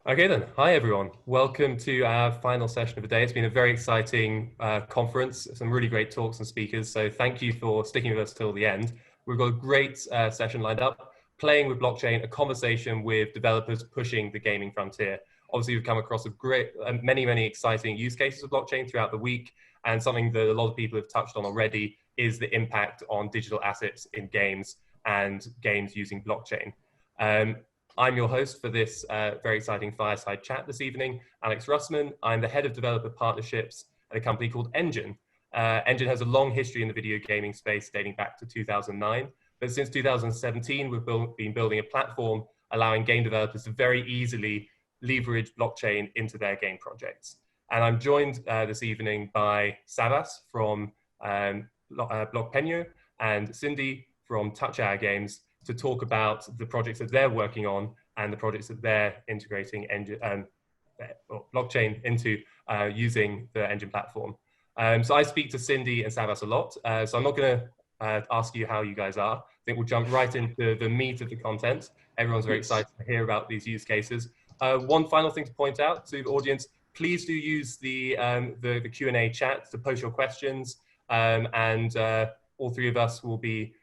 Okay then, hi everyone. Welcome to our final session of the day. It's been a very exciting conference, some really great talks and speakers. So thank you for sticking with us till the end. We've got a great session lined up, playing with blockchain, a conversation with developers pushing the gaming frontier. Obviously, we've come across many exciting use cases of blockchain throughout the week, and something that a lot of people have touched on already is the impact on digital assets in games and games using blockchain. I'm your host for this very exciting fireside chat this evening, Alex Russman. I'm the head of developer partnerships at a company called Enjin. Enjin has a long history in the video gaming space dating back to 2009. But since 2017, we've been building a platform allowing game developers to very easily leverage blockchain into their game projects. And I'm joined this evening by Savvas from Blockpenio and Cindy from Touchour Games to talk about the projects that they're working on and the projects that they're integrating blockchain into using the Enjin platform. So I speak to Cindy and Savvas a lot, so I'm not going to ask you how you guys are. I think we'll jump right into the meat of the content. Everyone's very excited to hear about these use cases. One final thing to point out to the audience, please do use the Q&A chat to post your questions, and all three of us will be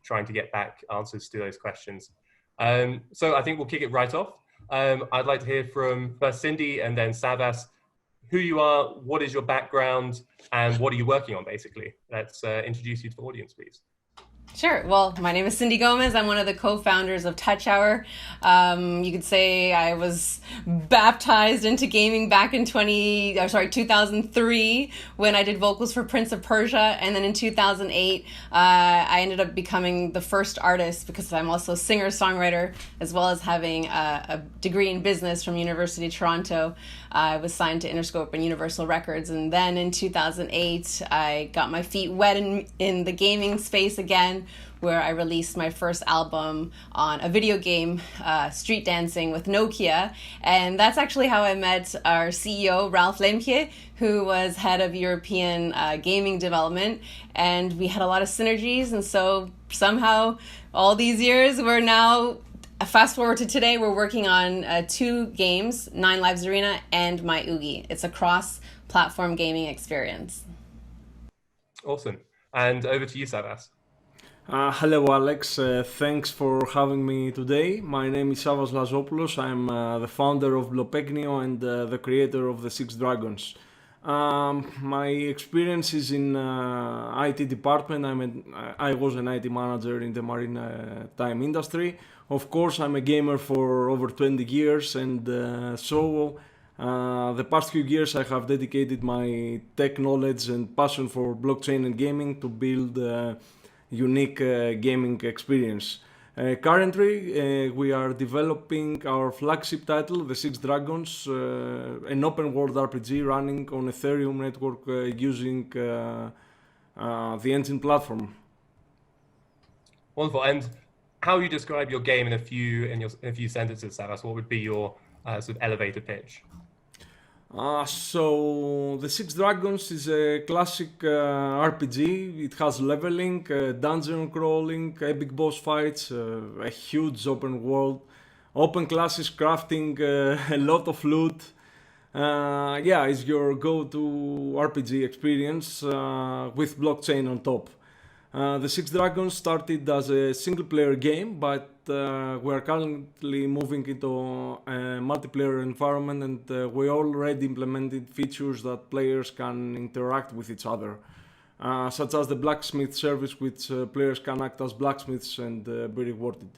trying to get back answers to those questions. So I think we'll kick it right off. I'd like to hear from first Cindy and then Savvas, who you are, what is your background, and what are you working on, basically. Let's introduce you to the audience, please. Sure. Well, my name is Cindy Gomez. I'm one of the co-founders of Touchour. You could say I was baptized into gaming back in 2003 when I did vocals for Prince of Persia. And then in 2008, I ended up becoming the first artist because I'm also a singer-songwriter, as well as having a degree in business from University of Toronto. I was signed to Interscope and Universal Records. And then in 2008, I got my feet wet in the gaming space again, where I released my first album on a video game, Street Dancing with Nokia. And that's actually how I met our CEO, Ralph Lemke, who was head of European gaming development. And we had a lot of synergies. And so somehow all these years, we're now, fast forward to today, we're working on two games, Nine Lives Arena and My Oogie. It's a cross-platform gaming experience. Awesome. And over to you, Savvas. Hello, Alex. Thanks for having me today. My name is Savvas Lazopoulos. I'm the founder of Blockpenio and the creator of the Six Dragons. My experience is in IT department. I was an IT manager in the maritime industry. Of course, I'm a gamer for over 20 years, and the past few years I have dedicated my tech knowledge and passion for blockchain and gaming to build unique gaming experience. Currently, we are developing our flagship title, The Six Dragons, an open world RPG running on Ethereum network using the Enjin platform. Wonderful. And how you describe your game in a few sentences, Savvas? What would be your sort of elevator pitch? So the Six Dragons is a classic RPG. It has leveling, dungeon crawling, epic boss fights, a huge open world, open classes, crafting, a lot of loot. It's your go-to RPG experience with blockchain on top. The Six Dragons started as a single-player game, but we are currently moving into a multiplayer environment, and we already implemented features that players can interact with each other, such as the blacksmith service, which players can act as blacksmiths and be rewarded.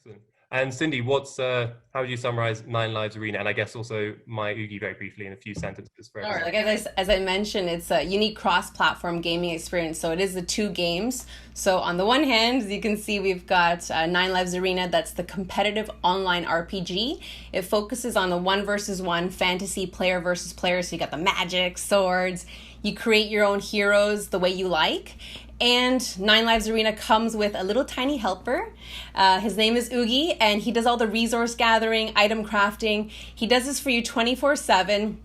Excellent. And Cindy, how would you summarize Nine Lives Arena, and I guess also My Oogie very briefly in a few sentences? For Sure. Like as I mentioned, it's a unique cross-platform gaming experience. So it is the two games. So on the one hand, as you can see, we've got Nine Lives Arena. That's the competitive online RPG. It focuses on the 1-versus-1 fantasy player versus player. So you got the magic, swords. You create your own heroes the way you like. And Nine Lives Arena comes with a little tiny helper. His name is Oogie, and he does all the resource gathering, item crafting. He does this for you 24/7.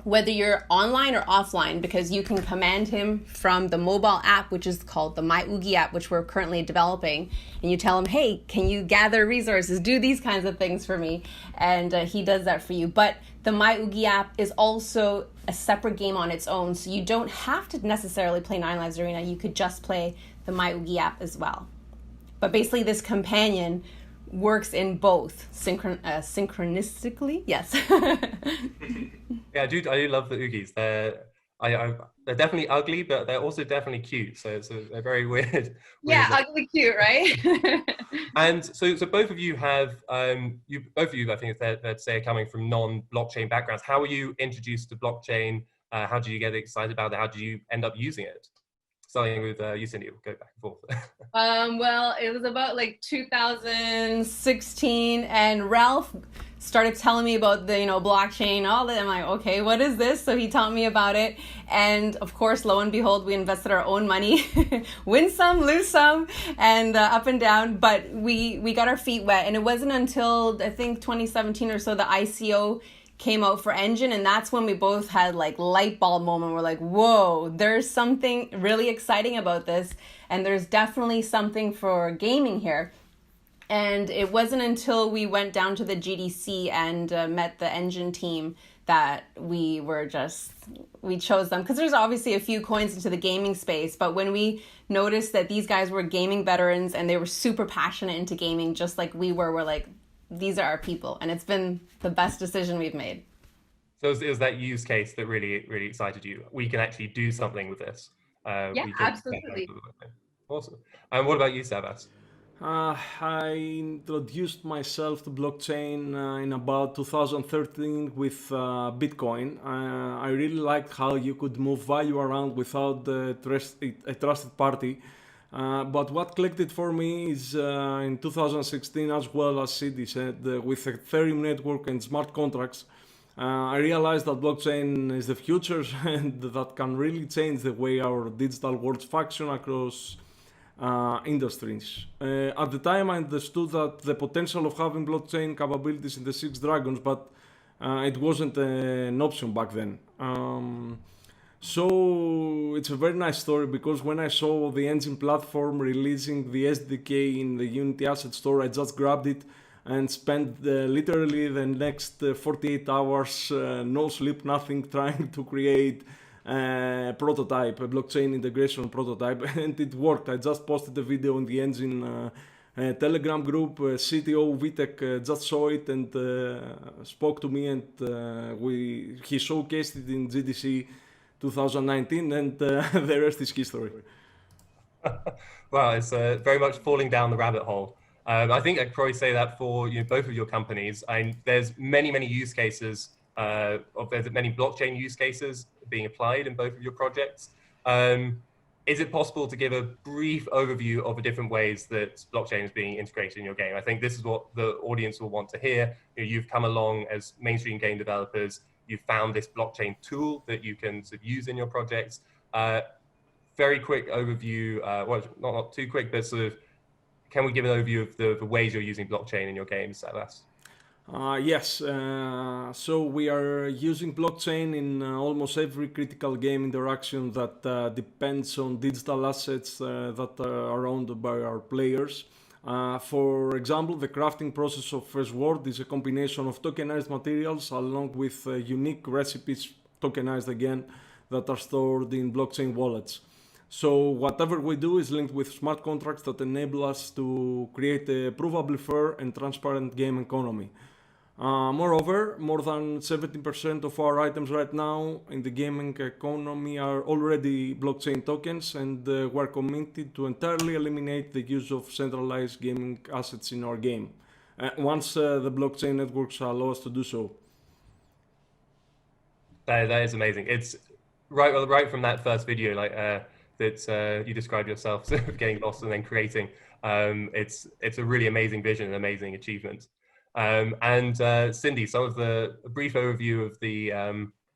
whether you're online or offline, because you can command him from the mobile app, which is called the My Oogie app, which we're currently developing. And you tell him, hey, can you gather resources, do these kinds of things for me? And he does that for you. But the My Oogie app is also a separate game on its own. So you don't have to necessarily play Nine Lives Arena. You could just play the My Oogie app as well. But basically this companion works in both synchronistically. Yes. Yeah, I do love the Oogies. They're definitely ugly, but they're also definitely cute. So it's a very weird. Yeah, ugly cute, right? And so both of you have both of you, I think it's fair to say, are coming from non-blockchain backgrounds. How were you introduced to blockchain? How did you get excited about it? How did you end up using it? Starting with you, Cindy. We'll go back and forth. Well, it was about like 2016, and Ralph started telling me about the blockchain, all that. I'm like, okay, what is this? So he taught me about it, and of course, lo and behold, we invested our own money, win some, lose some, and up and down. But we got our feet wet, and it wasn't until I think 2017 or so the ICO came out for Enjin, and that's when we both had like light bulb moment. We're like, whoa, there's something really exciting about this, and there's definitely something for gaming here. And it wasn't until we went down to the GDC and met the Enjin team that we chose them, because there's obviously a few coins into the gaming space, but when we noticed that these guys were gaming veterans and they were super passionate into gaming just like we're like, these are our people, and it's been the best decision we've made. So it was that use case that really, really excited you. We can actually do something with this. Yeah, absolutely. Awesome. And what about you, Savvas? I introduced myself to blockchain in about 2013 with Bitcoin. I really liked how you could move value around without a trusted party. But what clicked it for me is in 2016, as well as Cindy said, with Ethereum network and smart contracts, I realized that blockchain is the future and that can really change the way our digital worlds function across industries. At the time, I understood that the potential of having blockchain capabilities in the Six Dragons, but it wasn't an option back then. So it's a very nice story, because when I saw the Enjin platform releasing the SDK in the Unity asset store, I just grabbed it and spent literally the next 48 hours, no sleep, nothing, trying to create a prototype, a blockchain integration prototype, and it worked. I just posted a video in the Enjin Telegram group. CTO Vitek just saw it and spoke to me, and he showcased it in GDC 2019, and the rest is history. Wow, it's very much falling down the rabbit hole. I think I could probably say that for both of your companies. There's many use cases, there's many blockchain use cases being applied in both of your projects. Is it possible to give a brief overview of the different ways that blockchain is being integrated in your game? I think this is what the audience will want to hear. You've come along as mainstream game developers. You've found this blockchain tool that you can sort of use in your projects. Very quick overview, well, not too quick, but sort of, can we give an overview of the ways you're using blockchain in your games, Savvas? Yes, so we are using blockchain in almost every critical game interaction that depends on digital assets that are owned by our players. For example, the crafting process of a sword is a combination of tokenized materials along with unique recipes, tokenized again, that are stored in blockchain wallets. So whatever we do is linked with smart contracts that enable us to create a provably fair and transparent game economy. Moreover, more than 70% of our items right now in the gaming economy are already blockchain tokens, and we're committed to entirely eliminate the use of centralized gaming assets in our game, once the blockchain networks allow us to do so. That is amazing. It's right from that first video, like that you described yourself sort of getting lost and then creating. It's a really amazing vision and amazing achievement. And Cindy, a brief overview of the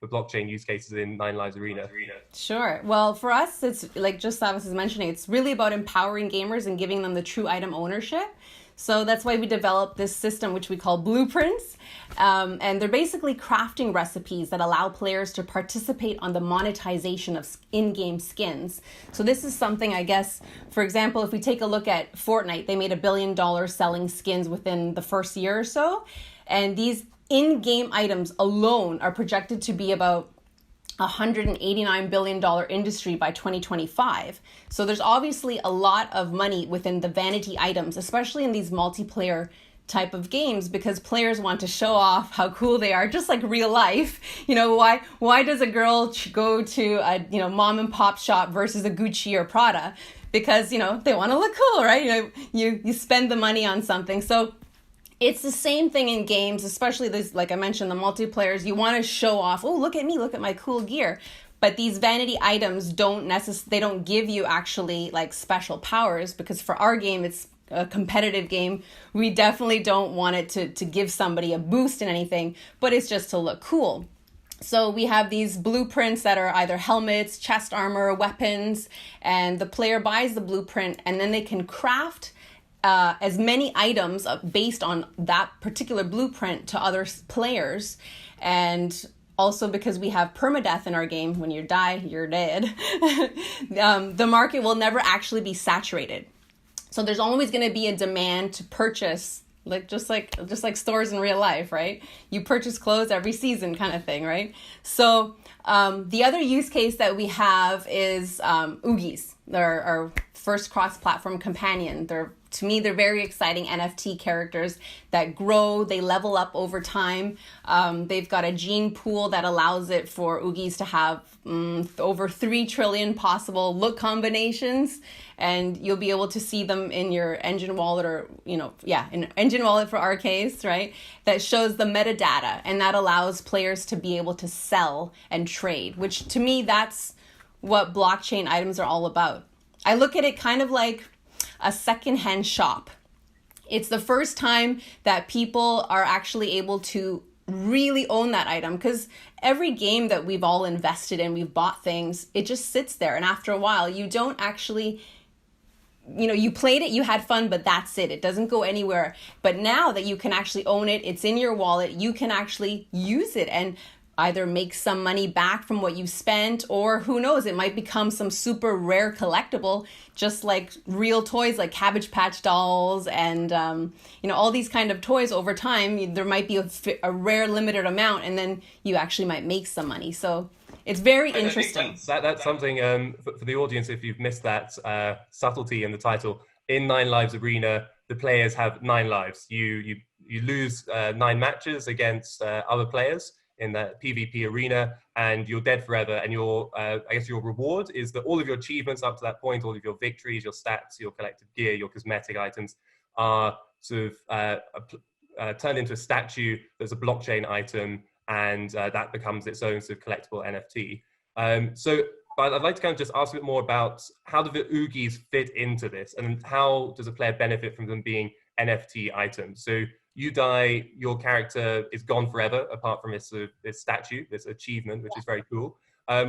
blockchain use cases in Nine Lives Arena. Sure. Well, for us, it's like just Savvas is mentioning, it's really about empowering gamers and giving them the true item ownership. So that's why we developed this system, which we call blueprints. And they're basically crafting recipes that allow players to participate on the monetization of in-game skins. So this is something, I guess, for example, if we take a look at Fortnite, they made $1 billion selling skins within the first year or so. And these in-game items alone are projected to be about $189 billion industry by 2025. So there's obviously a lot of money within the vanity items, especially in these multiplayer type of games, because players want to show off how cool they are, just like real life. You know, why does a girl go to a mom and pop shop versus a Gucci or Prada? Because they want to look cool, right? You spend the money on something. So it's the same thing in games, especially this, like I mentioned, the multiplayers. You want to show off, oh, look at me, look at my cool gear. But these vanity items they don't give you actually like special powers, because for our game, it's a competitive game. We definitely don't want it to give somebody a boost in anything, but it's just to look cool. So we have these blueprints that are either helmets, chest armor, weapons, and the player buys the blueprint and then they can craft as many items based on that particular blueprint to other players. And also because we have permadeath in our game, when you die, you're dead, the market will never actually be saturated. So there's always going to be a demand to purchase, just like stores in real life, right? You purchase clothes every season kind of thing, right? So the other use case that we have is Oogies. They're our first cross-platform companion. To me, they're very exciting NFT characters that grow, they level up over time. They've got a gene pool that allows it for Oogies to have over 3 trillion possible look combinations, and you'll be able to see them in your Enjin wallet, or in Enjin wallet for our case, right? That shows the metadata, and that allows players to be able to sell and trade, which to me, that's what blockchain items are all about. I look at it kind of like a secondhand shop. It's the first time that people are actually able to really own that item, because every game that we've all invested in, we've bought things, it just sits there. And after a while, you don't actually, you played it, you had fun, but that's it. It doesn't go anywhere. But now that you can actually own it, it's in your wallet, you can actually use it and either make some money back from what you spent, or who knows, it might become some super rare collectible, just like real toys like Cabbage Patch dolls and all these kind of toys. Over time, there might be a rare limited amount, and then you actually might make some money. So it's very interesting. That's something for the audience, if you've missed that subtlety in the title. In 9 Lives Arena, the players have 9 lives. You lose 9 matches against other players in the PvP arena, and you're dead forever. And your reward is that all of your achievements up to that point, all of your victories, your stats, your collected gear, your cosmetic items are sort of turned into a statue that's a blockchain item, and that becomes its own sort of collectible NFT. But I'd like to kind of just ask a bit more about how do the Oogies fit into this, and how does a player benefit from them being NFT items? So you die, your character is gone forever, apart from this statue, this achievement, which is very cool.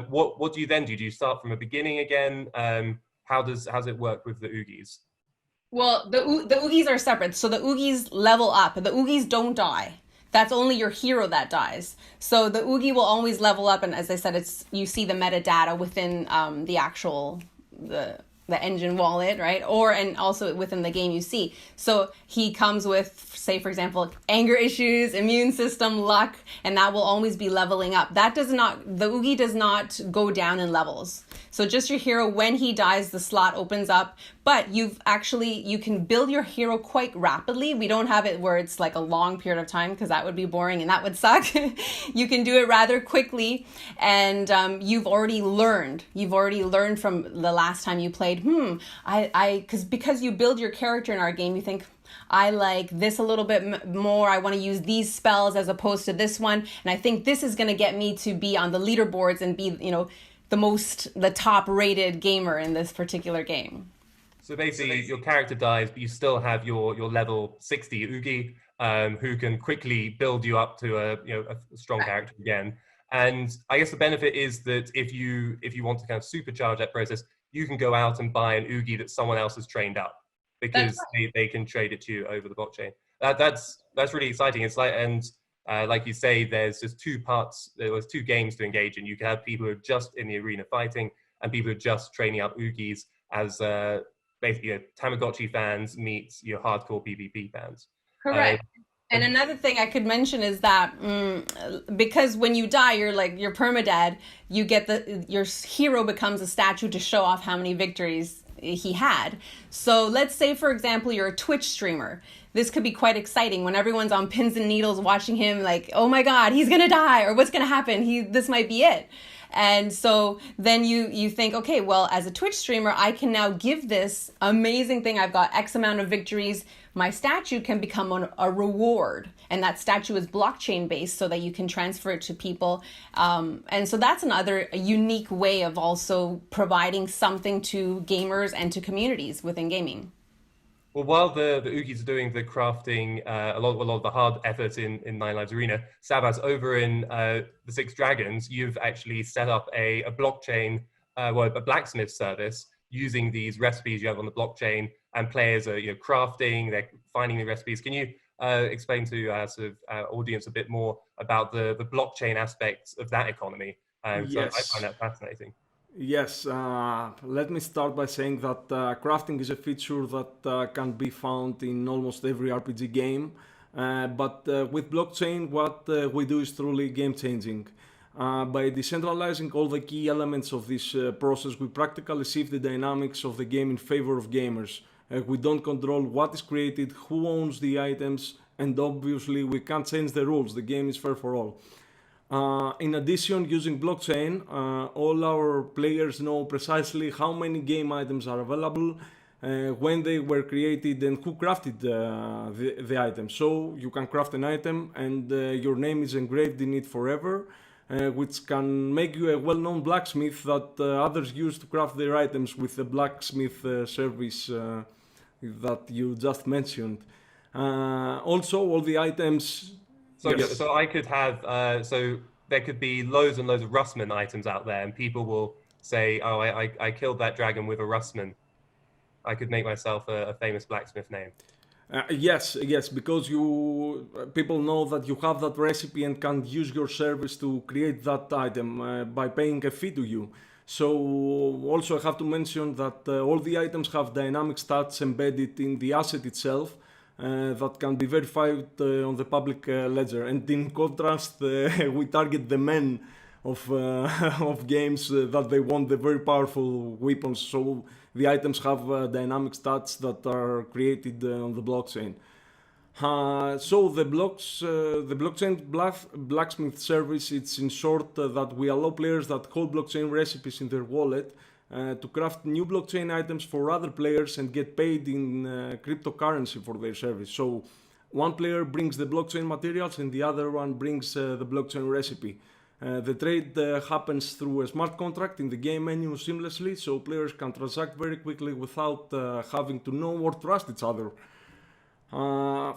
What do you then do? Do you start from the beginning again? How does it work with the Oogies? Well, the Oogies are separate. So the Oogies level up. The Oogies don't die. That's only your hero that dies. So the Oogie will always level up, and as I said, you see the metadata within the actual the Enjin wallet, right? And also within the game you see. So he comes with, say, for example, anger issues, immune system, luck, and that will always be leveling up. The Oogie does not go down in levels. So just your hero, when he dies, the slot opens up, but you can build your hero quite rapidly. We don't have it where it's like a long period of time, because that would be boring and that would suck. You can do it rather quickly, and you've already learned from the last time you played. Because you build your character in our game, you think, I like this a little bit more. I want to use these spells as opposed to this one, and I think this is going to get me to be on the leaderboards and be, the top rated gamer in this particular game. So basically, your character dies, but you still have your level 60 Oogie, who can quickly build you up to a strong character again. And I guess the benefit is that if you want to kind of supercharge that process, you can go out and buy an Oogie that someone else has trained up, because they can trade it to you over the blockchain. That's really exciting. It's like, and like you say, there's just two parts. There was two games to engage in. You can have people who are just in the arena fighting, and people who are just training out Oogis as basically Tamagotchi fans meet your hardcore PvP fans. Correct. And another thing I could mention is that because when you die, you're permadead. You get your hero becomes a statue to show off how many victories he had. So let's say, for example, you're a Twitch streamer. This could be quite exciting when everyone's on pins and needles watching him, like, oh my God, he's gonna die, or what's gonna happen? This might be it. And so then you think, okay, well, as a Twitch streamer, I can now give this amazing thing. I've got X amount of victories. My statue can become a reward. And that statue is blockchain based so that you can transfer it to people. And so that's another unique way of also providing something to gamers and to communities within gaming. Well, while the Oogis are doing the crafting, a lot of the hard effort in Nine Lives Arena, Savvas, over in the Six Dragons, you've actually set up a blockchain, a blacksmith service using these recipes you have on the blockchain, and players are crafting, they're finding the recipes. Can you explain to our audience a bit more about the blockchain aspects of that economy? Yes. So I find that fascinating. Yes, let me start by saying that crafting is a feature that can be found in almost every RPG game. But with blockchain, what we do is truly game-changing. By decentralizing all the key elements of this process, we practically shift the dynamics of the game in favor of gamers. We don't control what is created, who owns the items, and obviously we can't change the rules. The game is fair for all. In addition, using blockchain, all our players know precisely how many game items are available, when they were created, and who crafted the item. So you can craft an item and your name is engraved in it forever, which can make you a well-known blacksmith that others use to craft their items with the blacksmith service that you just mentioned. Also, all the items... So, yes. so I could have, so there could be loads and loads of Russman items out there, and people will say, oh, I killed that dragon with a Russman. I could make myself a famous blacksmith name. Yes, because people know that you have that recipe and can use your service to create that item by paying a fee to you. So also I have to mention that all the items have dynamic stats embedded in the asset itself, that can be verified on the public ledger. And in contrast, we target the men of games that they want the very powerful weapons. So the items have dynamic stats that are created on the blockchain. So the blockchain blacksmith service, it's in short that we allow players that hold blockchain recipes in their wallet to craft new blockchain items for other players and get paid in cryptocurrency for their service. So one player brings the blockchain materials and the other one brings the blockchain recipe. The trade happens through a smart contract in the game menu seamlessly, so players can transact very quickly without having to know or trust each other.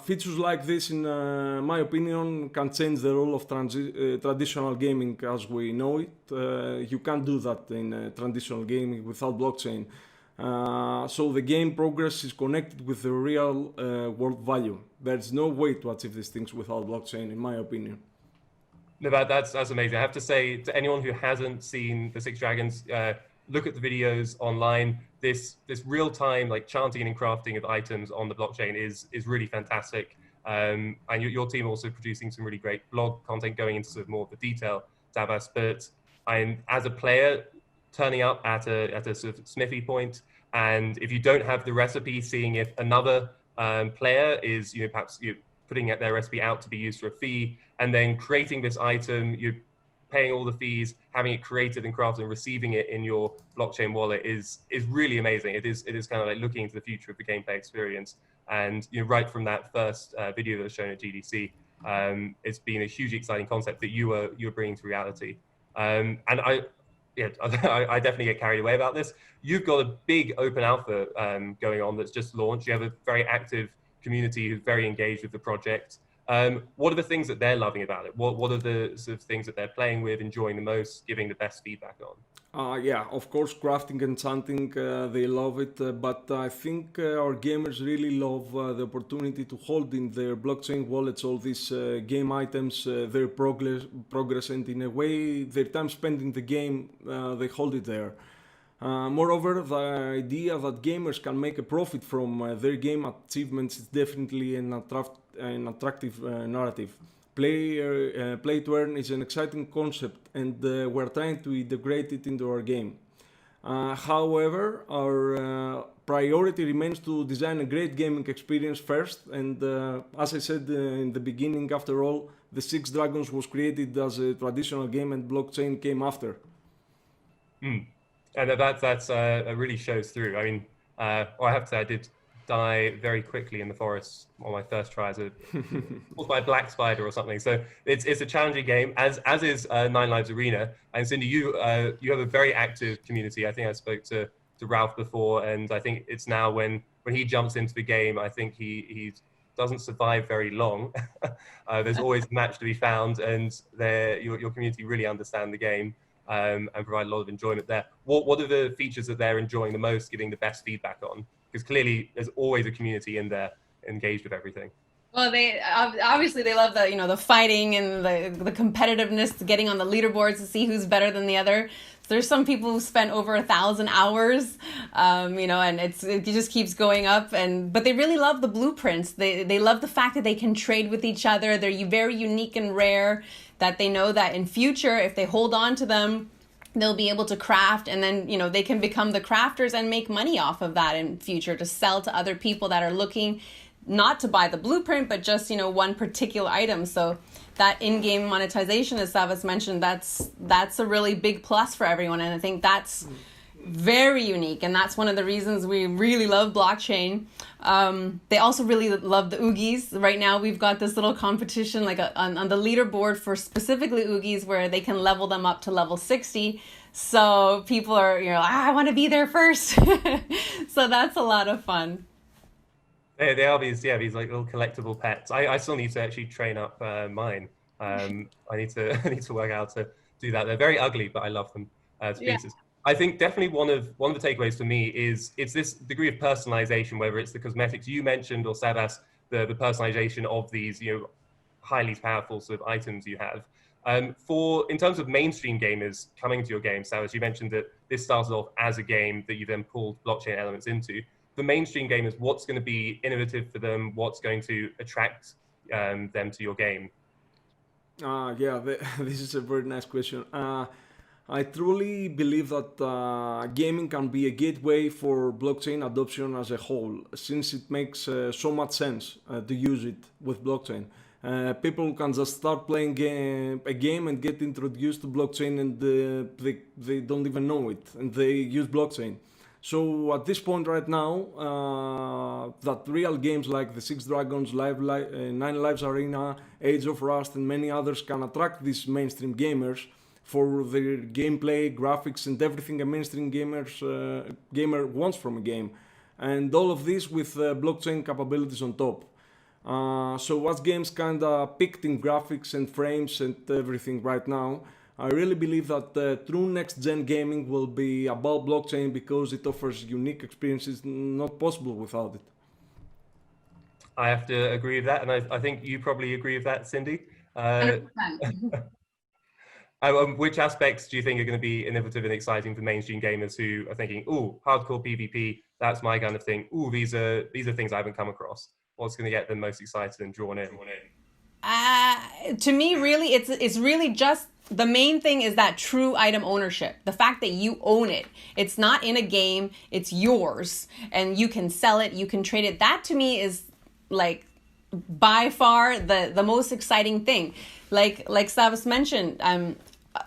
Features like this, in my opinion, can change the role of traditional gaming as we know it. You can't do that in traditional gaming without blockchain. So the game progress is connected with the real world value. There's no way to achieve these things without blockchain, in my opinion. No, that's amazing. I have to say, to anyone who hasn't seen the Six Dragons, look at the videos online. This real-time like chanting and crafting of items on the blockchain is really fantastic. And your team also producing some really great blog content going into sort of more of the detail, Savvas. But as a player, turning up at a sort of smithy point, and if you don't have the recipe, seeing if another player is perhaps putting their recipe out to be used for a fee, and then creating this item, you're paying all the fees, having it created and crafted, and receiving it in your blockchain wallet is really amazing. It is kind of like looking into the future of the gameplay experience. And right from that first video that was shown at GDC, it's been a hugely exciting concept that you're bringing to reality. And I definitely get carried away about this. You've got a big open alpha going on that's just launched. You have a very active community who's very engaged with the project. What are the things that they're loving about it? What are the sort of things that they're playing with, enjoying the most, giving the best feedback on? Yeah, of course, crafting and chanting, they love it. But I think our gamers really love the opportunity to hold in their blockchain wallets all these game items, their progress, and in a way, their time spent in the game, they hold it there. Moreover, the idea that gamers can make a profit from their game achievements is definitely an attractive narrative. Play to earn is an exciting concept, and we're trying to integrate it into our game. However, our priority remains to design a great gaming experience first, and as I said in the beginning, after all, the Six Dragons was created as a traditional game and blockchain came after. And that really shows through. I mean, I have to say I did die very quickly in the forest on my first try as by a black spider or something. So it's a challenging game, as is Nine Lives Arena. And Cindy, you have a very active community. I think I spoke to Ralph before, and I think it's now when he jumps into the game, I think he doesn't survive very long. There's always a match to be found, and your community really understand the game. And provide a lot of enjoyment there. What are the features that they're enjoying the most, giving the best feedback on? Because clearly there's always a community in there engaged with everything. Well, they obviously they love the fighting and the competitiveness, getting on the leaderboards to see who's better than the other. So there's some people who spent over 1,000 hours, and it just keeps going up. But they really love the blueprints. They love the fact that they can trade with each other. They're very unique and rare. That they know that in future, if they hold on to them, they'll be able to craft, and then they can become the crafters and make money off of that in future to sell to other people that are looking not to buy the blueprint, but just one particular item. So that in-game monetization, as Savvas mentioned, that's a really big plus for everyone, and I think that's very unique, and that's one of the reasons we really love blockchain. They also really love the Oogies. Right now we've got this little competition on the leaderboard for specifically Oogies where they can level them up to level 60. So people are, I want to be there first. So that's a lot of fun. They are these like little collectible pets. I still need to actually train up mine. I need to work out to do that. They're very ugly, but I love them to pieces. Yeah. I think definitely one of the takeaways for me is it's this degree of personalization, whether it's the cosmetics you mentioned or Savvas, the personalization of these highly powerful sort of items you have. In terms of mainstream gamers coming to your game, Savvas, you mentioned that this started off as a game that you then pulled blockchain elements into. For mainstream gamers, what's going to be innovative for them? What's going to attract them to your game? This is a very nice question. I truly believe that gaming can be a gateway for blockchain adoption as a whole, since it makes so much sense to use it with blockchain. People can just start playing a game and get introduced to blockchain, and they don't even know it, and they use blockchain. So at this point right now, that real games like the Six Dragons, Nine Lives Arena, Age of Rust, and many others can attract these mainstream gamers for their gameplay, graphics, and everything a mainstream gamer wants from a game. And all of this with blockchain capabilities on top. So as games kinda peaked in graphics and frames and everything right now, I really believe that true next-gen gaming will be about blockchain because it offers unique experiences not possible without it. I have to agree with that, and I think you probably agree with that, Cindy. 100%. Which aspects do you think are going to be innovative and exciting for mainstream gamers who are thinking, "Ooh, hardcore PvP, that's my kind of thing. Ooh, these are things I haven't come across." What's going to get them most excited and drawn in? To me, really, it's really just the main thing is that true item ownership. The fact that you own it. It's not in a game. It's yours, and you can sell it. You can trade it. That to me is like by far the most exciting thing. Like Savvas mentioned,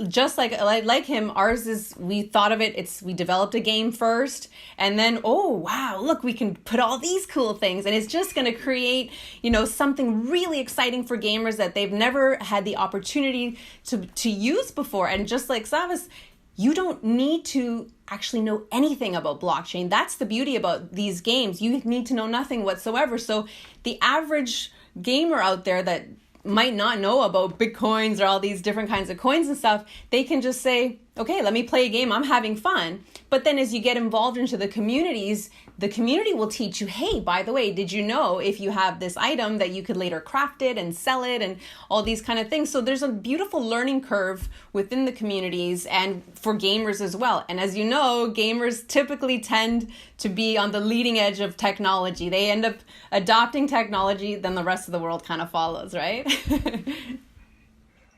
just like him, ours is, we thought of it, we developed a game first, and then, oh wow, look, we can put all these cool things, and it's just going to create, something really exciting for gamers that they've never had the opportunity to use before. And just like Savvas, you don't need to actually know anything about blockchain. That's the beauty about these games. You need to know nothing whatsoever. So the average gamer out there that might not know about Bitcoins or all these different kinds of coins and stuff, they can just say, okay, let me play a game, I'm having fun. But then as you get involved into the communities, the community will teach you, hey, by the way, did you know if you have this item that you could later craft it and sell it and all these kind of things. So there's a beautiful learning curve within the communities and for gamers as well. And as you know, gamers typically tend to be on the leading edge of technology. They end up adopting technology, then the rest of the world kind of follows, right?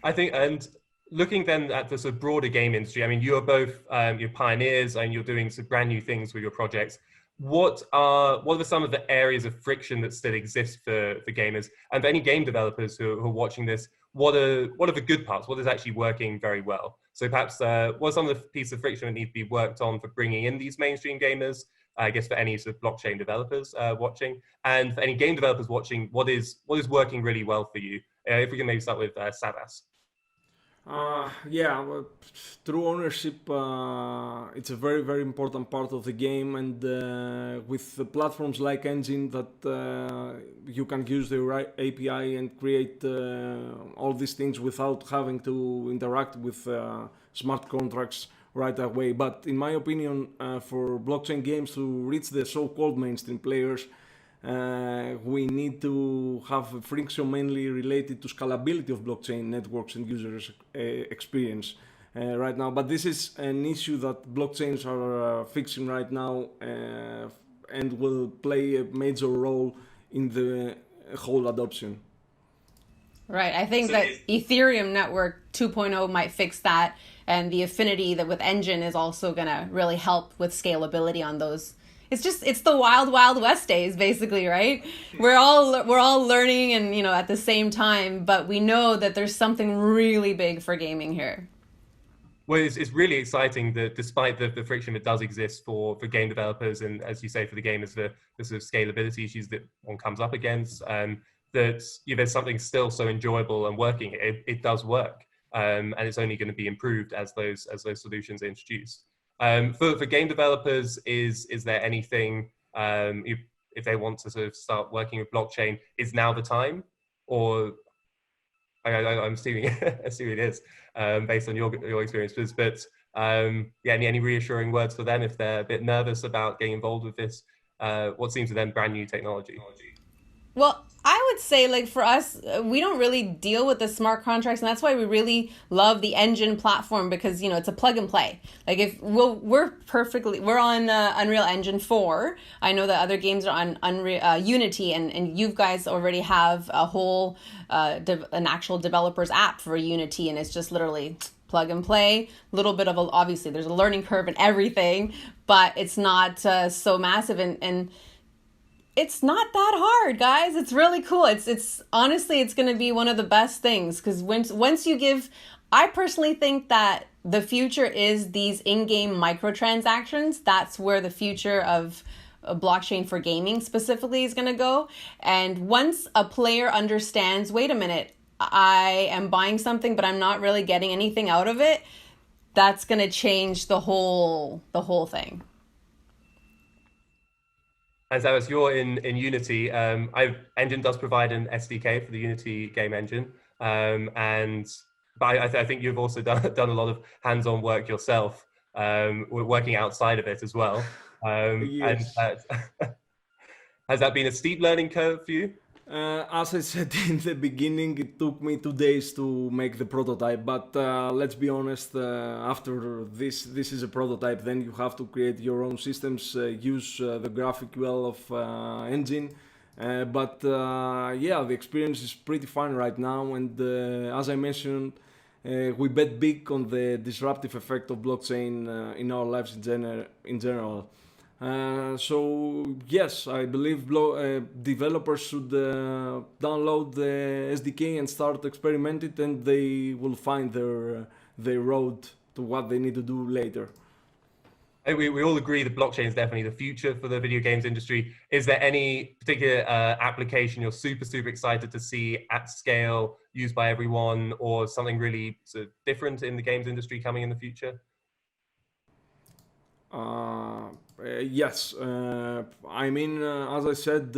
I think, and looking then at the sort of broader game industry, I mean, you're both you're pioneers and you're doing some brand new things with your projects. What are some of the areas of friction that still exist for gamers, and for any game developers who are watching this? What are the good parts? What is actually working very well? So perhaps what are some of the pieces of friction that need to be worked on for bringing in these mainstream gamers? I guess for any sort of blockchain developers watching, and for any game developers watching, what is working really well for you? If we can maybe start with Savvas. Yeah, well, true ownership, it's a very, very important part of the game, and with the platforms like Enjin that you can use the right API and create all these things without having to interact with smart contracts right away. But in my opinion, for blockchain games to reach the so-called mainstream players, we need to have a friction mainly related to scalability of blockchain networks and users' experience right now. But this is an issue that blockchains are fixing right now and will play a major role in the whole adoption. Right. I think that Ethereum network 2.0 might fix that, and the affinity that with Enjin is also going to really help with scalability on those. It's the wild west days, basically, right? We're all learning and, at the same time, but we know that there's something really big for gaming here. Well, it's really exciting that despite the friction that does exist for game developers, and as you say, for the gamers, the sort of scalability issues that one comes up against, that there's something still so enjoyable and working. It does work, and it's only going to be improved as those solutions are introduced. For game developers, is there anything, if they want to sort of start working with blockchain, is now the time? Or I'm assuming it is, based on your experiences. But any reassuring words for them if they're a bit nervous about getting involved with this, what seems to them brand new technology? Well, I would say, like, for us, we don't really deal with the smart contracts, and that's why we really love the Enjin platform, because it's a plug and play. Like, if we're on Unreal Engine 4. I know that other games are on Unreal Unity, and you guys already have a whole an actual developer's app for Unity, and it's just literally plug and play. Little bit of obviously there's a learning curve and everything, but it's not so massive, and it's not that hard, guys. It's really cool. It's honestly, it's going to be one of the best things, because once you give, I personally think that the future is these in-game microtransactions. That's where the future of a blockchain for gaming specifically is going to go. And once a player understands, wait a minute, I am buying something, but I'm not really getting anything out of it, that's going to change the whole thing. And so as you're in Unity, Enjin does provide an SDK for the Unity game engine, but I think you've also done a lot of hands-on work yourself, working outside of it as well. Yes. And has that been a steep learning curve for you? As I said in the beginning, it took me 2 days to make the prototype, but let's be honest, after this is a prototype, then you have to create your own systems, use the GraphQL of Enjin, but the experience is pretty fun right now, and as I mentioned, we bet big on the disruptive effect of blockchain in our lives in general. So yes, I believe developers should download the SDK and start experimenting, and they will find their road to what they need to do later. We all agree that blockchain is definitely the future for the video games industry. Is there any particular application you're super excited to see at scale, used by everyone, or something really sort of different in the games industry coming in the future? Yes, I mean, as I said,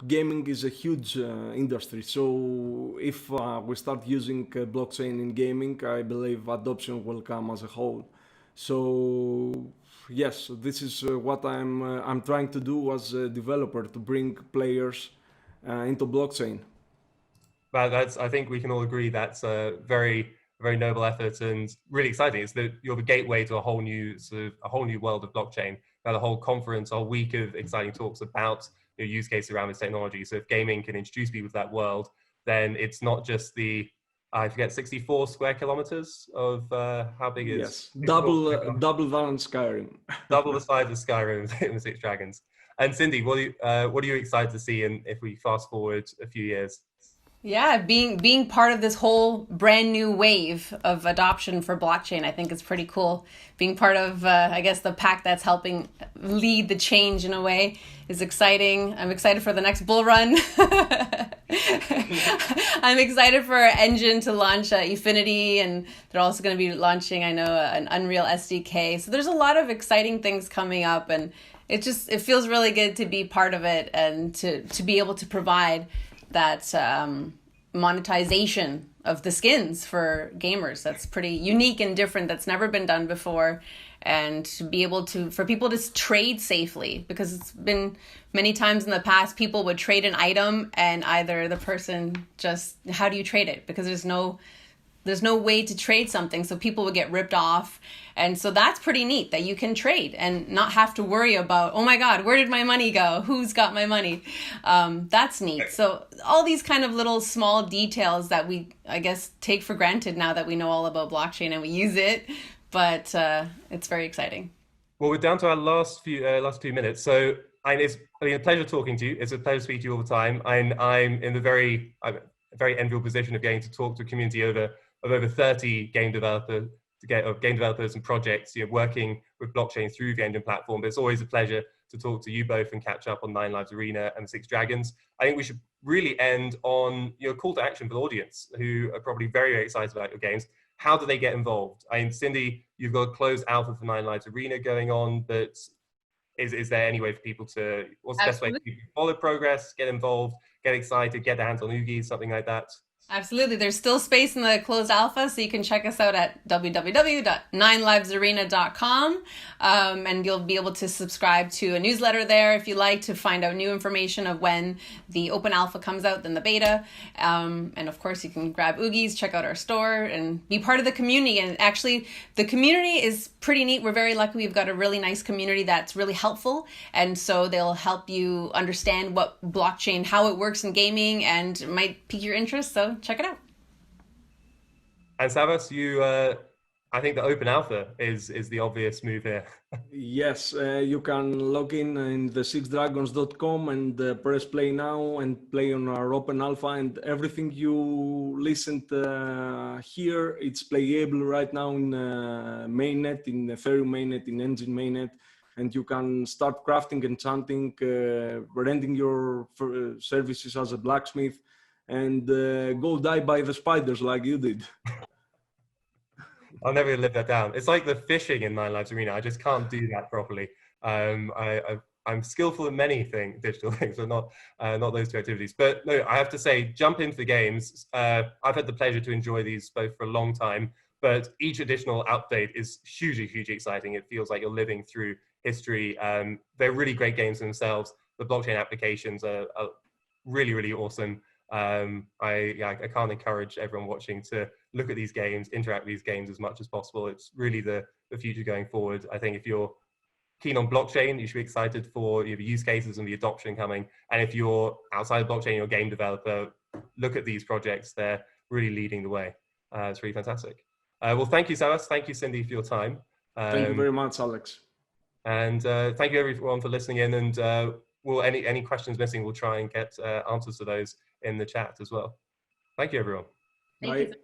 gaming is a huge industry. So if we start using blockchain in gaming, I believe adoption will come as a whole. So yes, this is what I'm trying to do as a developer to bring players into blockchain. But I think we can all agree that's a very noble effort and really exciting. It's that you're the gateway to a whole new world of blockchain. Now, the whole conference, a whole week of exciting talks about use cases around this technology. So if gaming can introduce people to that world, then it's not just the, I forget, 64 square kilometers of how big is Yes, double that in Skyrim. double the size of Skyrim in the Six Dragons. And Cindy, what are you excited to see if we fast forward a few years? Yeah, being part of this whole brand new wave of adoption for blockchain, I think is pretty cool. Being part of, I guess, the pack that's helping lead the change in a way is exciting. I'm excited for the next bull run. I'm excited for Enjin to launch Efinity, and they're also going to be launching, I know, an Unreal SDK. So there's a lot of exciting things coming up, and it feels really good to be part of it and to be able to provide that monetization of the skins for gamers. That's pretty unique and different. That's never been done before. And to be able for people to trade safely, because it's been many times in the past, people would trade an item and either the person how do you trade it? Because there's no way to trade something, so people would get ripped off. And so that's pretty neat that you can trade and not have to worry about, oh my God, where did my money go? Who's got my money? That's neat. So all these kind of little small details that we, I guess, take for granted now that we know all about blockchain and we use it, but it's very exciting. Well, we're down to our last few minutes. So it's a pleasure talking to you. It's a pleasure speaking to you all the time. I'm in a very enviable position of getting to talk to a community of over 30 game developers and projects, working with blockchain through the Enjin platform. But it's always a pleasure to talk to you both and catch up on Nine Lives Arena and Six Dragons. I think we should really end on a call to action for the audience who are probably very, very excited about your games. How do they get involved? I mean, Cindy, you've got a closed alpha for Nine Lives Arena going on, but is there any way for people what's the best way for people to follow progress, get involved, get excited, get their hands on Oogies, something like that? Absolutely. There's still space in the closed alpha, so you can check us out at www.ninelivesarena.com, and you'll be able to subscribe to a newsletter there if you like to find out new information of when the open alpha comes out, then the beta. And of course, you can grab Oogies, check out our store, and be part of the community. And actually, the community is pretty neat. We're very lucky. We've got a really nice community that's really helpful, and so they'll help you understand what blockchain, how it works in gaming, and it might pique your interest. So check it out. And Savvas, I think the open alpha is the obvious move here. Yes, you can log in the sixdragons.com and press play now and play on our open alpha, and everything you listened here, it's playable right now in mainnet, in Ethereum mainnet, in Enjin mainnet, and you can start crafting, enchanting, renting your services as a blacksmith, and go die by the spiders like you did. I'll never live that down. It's like the fishing in Nine Lives Arena. I just can't do that properly. I'm skillful in many digital things, but not those two activities. But no, I have to say, jump into the games. I've had the pleasure to enjoy these both for a long time, but each additional update is hugely, hugely exciting. It feels like you're living through history. They're really great games themselves. The blockchain applications are really, really awesome. I can't encourage everyone watching to look at these games, interact with these games as much as possible. It's really the future going forward. I think if you're keen on blockchain, you should be excited for the use cases and the adoption coming. And if you're outside of blockchain, you're a game developer, look at these projects. They're really leading the way. It's really fantastic. Well, thank you, Savvas. Thank you, Cindy, for your time. Thank you very much, Alex. And thank you, everyone, for listening in. And any questions missing, we'll try and get answers to those in the chat as well. Thank you, everyone. Thank you.